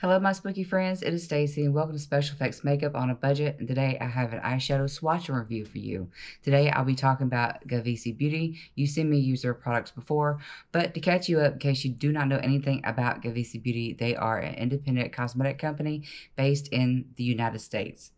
Hello my spooky friends, it is Stacy and welcome to Special Effects Makeup on a Budget, and today I have an eyeshadow swatch and review for you. Today I'll be talking about Gavissi Beauty. You've seen me use their products before, but to catch you up in case you do not know anything about Gavissi Beauty, they are an independent cosmetic company based in the United States.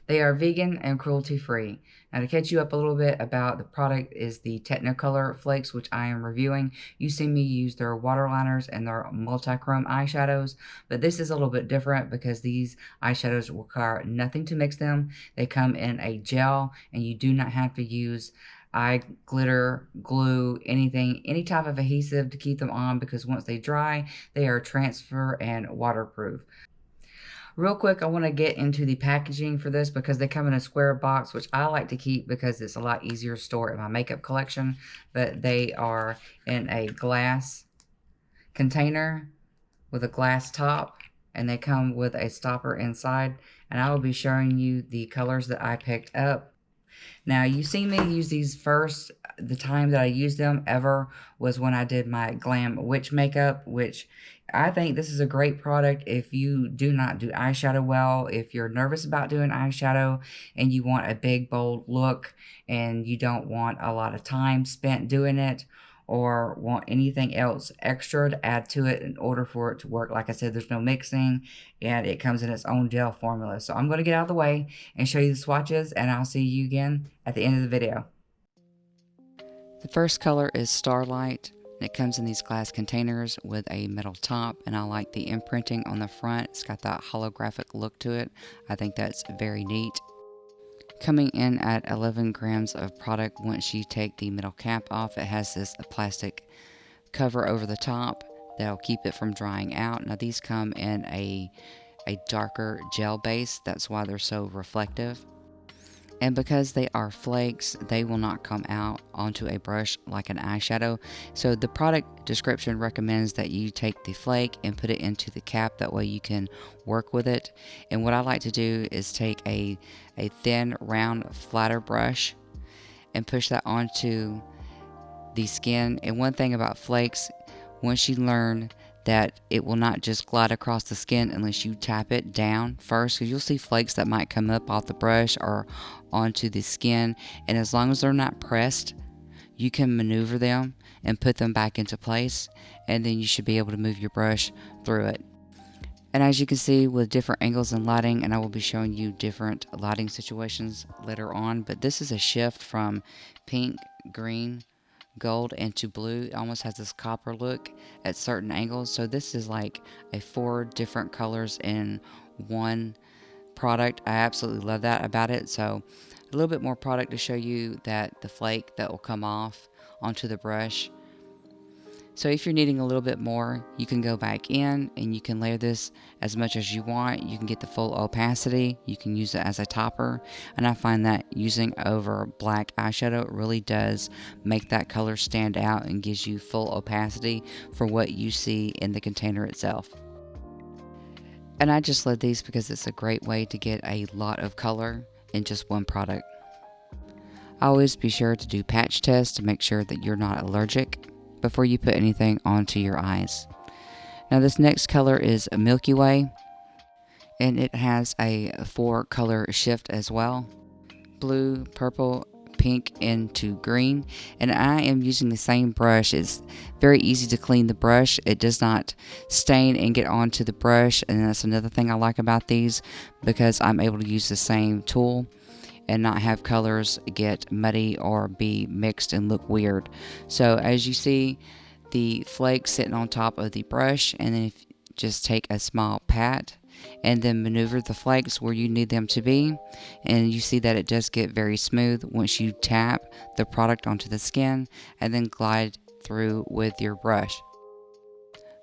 They are vegan and cruelty-free. Now, to catch you up a little bit about the product is the Technicolor Flakes, which I am reviewing. You see me use their waterliners and their Multichrome eyeshadows, but this is a little bit different because these eyeshadows require nothing to mix them. They come in a gel, and you do not have to use eye glitter, glue, anything, any type of adhesive to keep them on because once they dry, they are transfer and waterproof. Real quick, I want to get into the packaging for this because they come in a square box, which I like to keep because it's a lot easier to store in my makeup collection. But they are in a glass container with a glass top, and they come with a stopper inside. And I will be showing you the colors that I picked up. Now, you see me use these first. The time that I used them ever was when I did my Glam witch makeup, which I think this is a great product if you do not do eyeshadow well, if you're nervous about doing eyeshadow and you want a big, bold look and you don't want a lot of time spent doing it, or want anything else extra to add to it in order for it to work. Like I said, there's no mixing, and it comes in its own gel formula. So I'm going to get out of the way and show you the swatches, and I'll see you again at the end of the video. The first color is Starlight. It comes in these glass containers with a metal top, and I like the imprinting on the front. It's got that holographic look to it. I think that's very neat. Coming in at 11 grams of product. Once you take the metal cap off, it has this plastic cover over the top that'll keep it from drying out. Now these come in a darker gel base, that's why they're so reflective. And because they are flakes, they will not come out onto a brush like an eyeshadow. So the product description recommends that you take the flake and put it into the cap. That way you can work with it. And what I like to do is take a thin, round, flatter brush and push that onto the skin. And one thing about flakes, once you learn that it will not just glide across the skin unless you tap it down first, because you'll see flakes that might come up off the brush or onto the skin, and as long as they're not pressed, you can maneuver them and put them back into place, and then you should be able to move your brush through it. And as you can see, with different angles and lighting, and I will be showing you different lighting situations later on, but this is a shift from pink, green, gold into blue. It almost has this copper look at certain angles. So this is like 4 different colors in one product. I absolutely love that about it. So a little bit more product to show you that the flake that will come off onto the brush. So if you're needing a little bit more, you can go back in and you can layer this as much as you want. You can get the full opacity. You can use it as a topper. And I find that using over black eyeshadow really does make that color stand out and gives you full opacity for what you see in the container itself. And I just love these because it's a great way to get a lot of color in just one product. Always be sure to do patch tests to make sure that you're not allergic before you put anything onto your eyes. Now this next color is a Milky Way, and it has a 4 color shift as well: blue, purple, pink into green. And I am using the same brush. It's very easy to clean the brush. It does not stain and get onto the brush, and that's another thing I like about these, because I'm able to use the same tool and not have colors get muddy or be mixed and look weird. So as you see, the flakes sitting on top of the brush, and then if just take a small pat and then maneuver the flakes where you need them to be, and you see that it does get very smooth once you tap the product onto the skin and then glide through with your brush.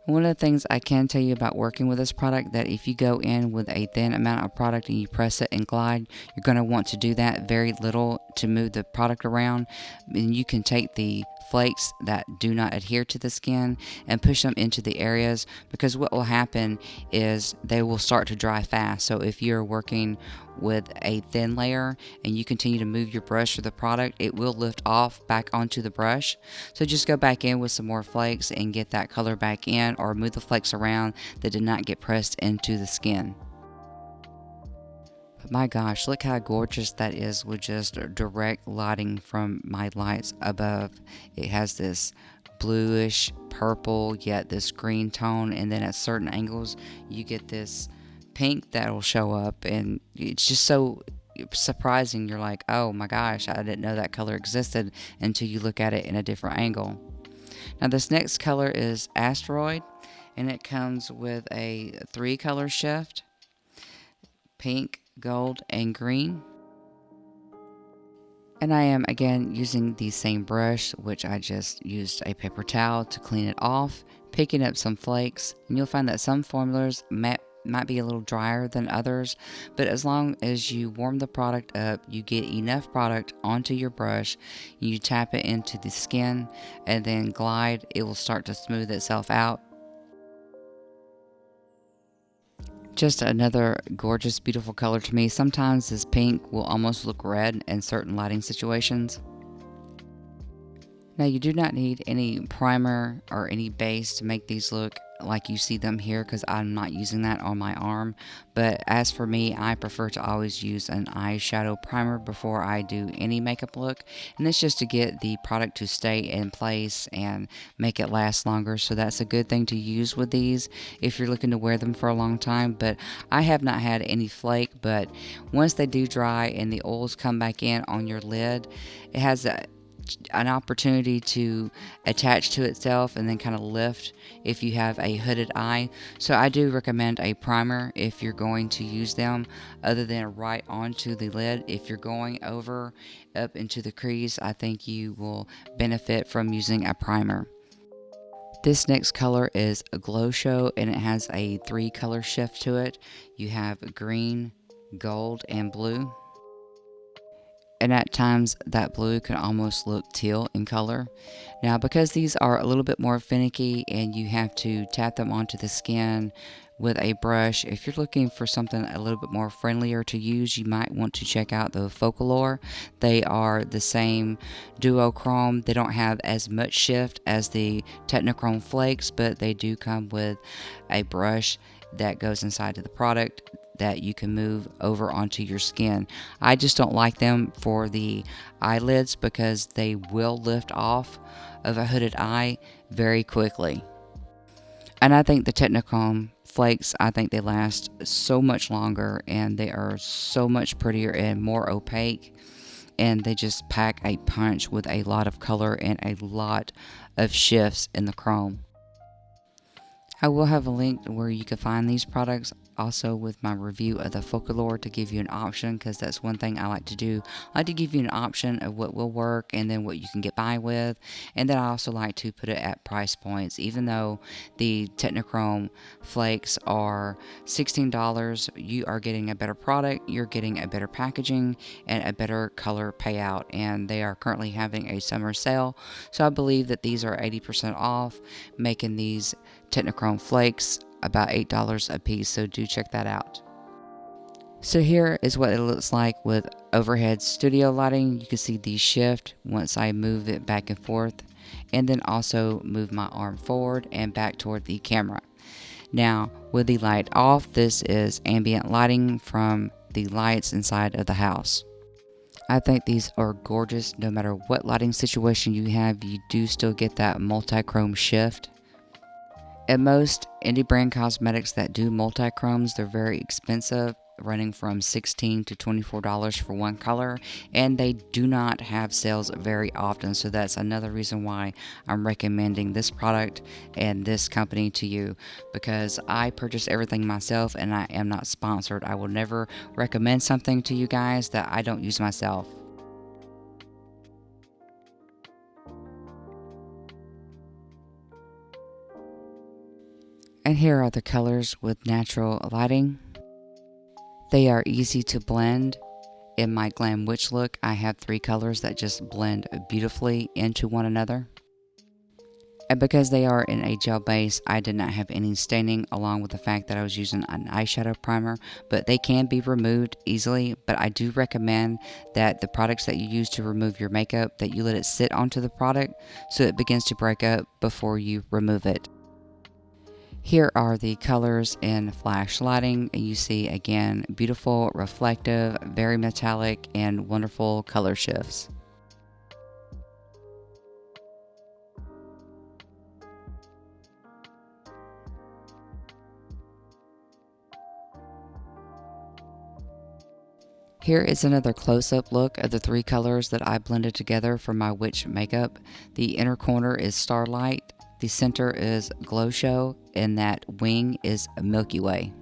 One of the things I can tell you about working with this product, that if you go in with a thin amount of product and you press it and glide, you're going to want to do that very little to move the product around. And you can take the flakes that do not adhere to the skin and push them into the areas, because what will happen is they will start to dry fast. So if you're working with a thin layer and you continue to move your brush or the product, it will lift off back onto the brush. So just go back in with some more flakes and get that color back in, or move the flakes around that did not get pressed into the skin. But my gosh, look how gorgeous that is with just direct lighting from my lights above. It has this bluish purple, yet this green tone, and then at certain angles you get this pink that will show up, and it's just so surprising. You're like, oh my gosh, I didn't know that color existed until you look at it in a different angle. Now this next color is Asteroid, and it comes with a 3-color shift: pink, gold, and green. And I am again using the same brush, which I just used a paper towel to clean it off, picking up some flakes. And you'll find that some formulas might be a little drier than others, but as long as you warm the product up, you get enough product onto your brush, you tap it into the skin and then glide, it will start to smooth itself out. Just another gorgeous, beautiful color to me. Sometimes this pink will almost look red in certain lighting situations. Now you do not need any primer or any base to make these look like you see them here, because I'm not using that on my arm. But as for me, I prefer to always use an eyeshadow primer before I do any makeup look, and it's just to get the product to stay in place and make it last longer. So that's a good thing to use with these if you're looking to wear them for a long time. But I have not had any flake, but once they do dry and the oils come back in on your lid, it has an opportunity to attach to itself and then kind of lift if you have a hooded eye. So I do recommend a primer if you're going to use them, other than right onto the lid. If you're going over up into the crease, I think you will benefit from using a primer. This next color is a Glow Show, and it has a 3-color shift to it. You have green, gold, and blue. And at times that blue can almost look teal in color. Now because these are a little bit more finicky and you have to tap them onto the skin with a brush, if you're looking for something a little bit more friendlier to use, you might want to check out the Focalure. They are the same duochrome. They don't have as much shift as the Technichrome Flakes, but they do come with a brush that goes inside of the product that you can move over onto your skin. I just don't like them for the eyelids because they will lift off of a hooded eye very quickly. And I think the Technichrome Flakes, I think they last so much longer, and they are so much prettier and more opaque, and they just pack a punch with a lot of color and a lot of shifts in the chrome. I will have a link where you can find these products also with my review of the Focalure, to give you an option, because that's one thing I like to do. I like to give you an option of what will work and then what you can get by with, and then I also like to put it at price points. Even though the Technichrome Flakes are $16, you are getting a better product, you're getting a better packaging, and a better color payout, and they are currently having a summer sale, so I believe that these are 80% off, making these Technichrome Flakes about $8 a piece, so do check that out. So here is what it looks like with overhead studio lighting. You can see the shift once I move it back and forth, and then also move my arm forward and back toward the camera. Now with the light off, this is ambient lighting from the lights inside of the house. I think these are gorgeous. No matter what lighting situation you have, you do still get that multi-chrome shift. At most indie brand cosmetics that do multi-chromes, they're very expensive, running from $16 to $24 for one color, and they do not have sales very often. So that's another reason why I'm recommending this product and this company to you, because I purchase everything myself and I am not sponsored. I will never recommend something to you guys that I don't use myself. And here are the colors with natural lighting. They are easy to blend. In my Glam Witch look, I have 3 colors that just blend beautifully into one another. And because they are in a gel base, I did not have any staining, along with the fact that I was using an eyeshadow primer, but they can be removed easily. But I do recommend that the products that you use to remove your makeup, that you let it sit onto the product so it begins to break up before you remove it. Here are the colors in flash lighting, and you see again beautiful, reflective, very metallic, and wonderful color shifts. Here is another close-up look of the three colors that I blended together for my witch makeup. The inner corner is Starlight, the center is Glow Show, and that wing is Milky Way.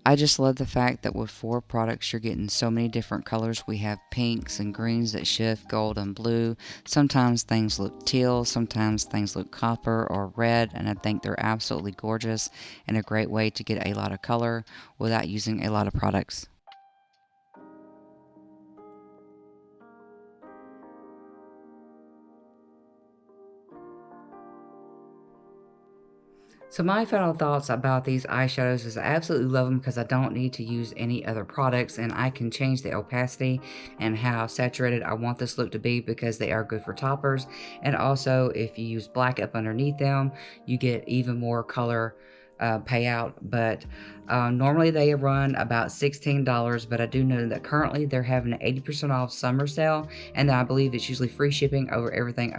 I just love the fact that with 4 products you're getting so many different colors. We have pinks and greens that shift, gold and blue. Sometimes things look teal, sometimes things look copper or red, and I think they're absolutely gorgeous and a great way to get a lot of color without using a lot of products. So my final thoughts about these eyeshadows is I absolutely love them because I don't need to use any other products, and I can change the opacity and how saturated I want this look to be because they are good for toppers. And also if you use black up underneath them, you get even more color payout. But normally they run about $16, but I do know that currently they're having an 80% off summer sale, and I believe it's usually free shipping over everything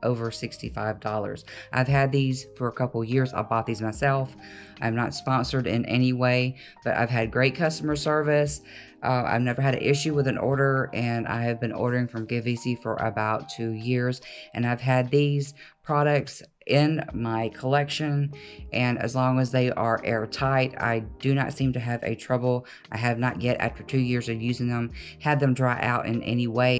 over $65. I've had these for a couple years. I bought these myself. I'm not sponsored in any way, but I've had great customer service. I've never had an issue with an order, and I have been ordering from Gavissi for about 2 years, and I've had these products in my collection, and as long as they are airtight, I do not seem to have a trouble. I have not yet, after 2 years of using them, had them dry out in any way.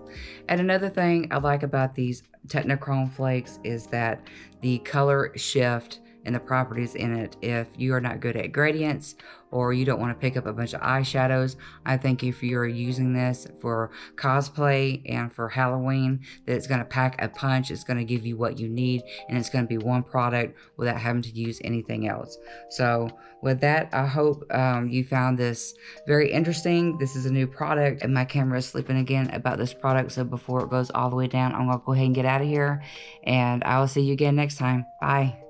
And another thing I like about these Technichrome flakes is that the color shift and the properties in it. If you are not good at gradients or you don't want to pick up a bunch of eyeshadows, I think if you're using this for cosplay and for Halloween, that it's going to pack a punch. It's going to give you what you need, and it's going to be one product without having to use anything else. So with that, I hope you found this very interesting. This is a new product, and my camera is sleeping again about this product. So before it goes all the way down, I'm going to go ahead and get out of here, and I will see you again next time. Bye.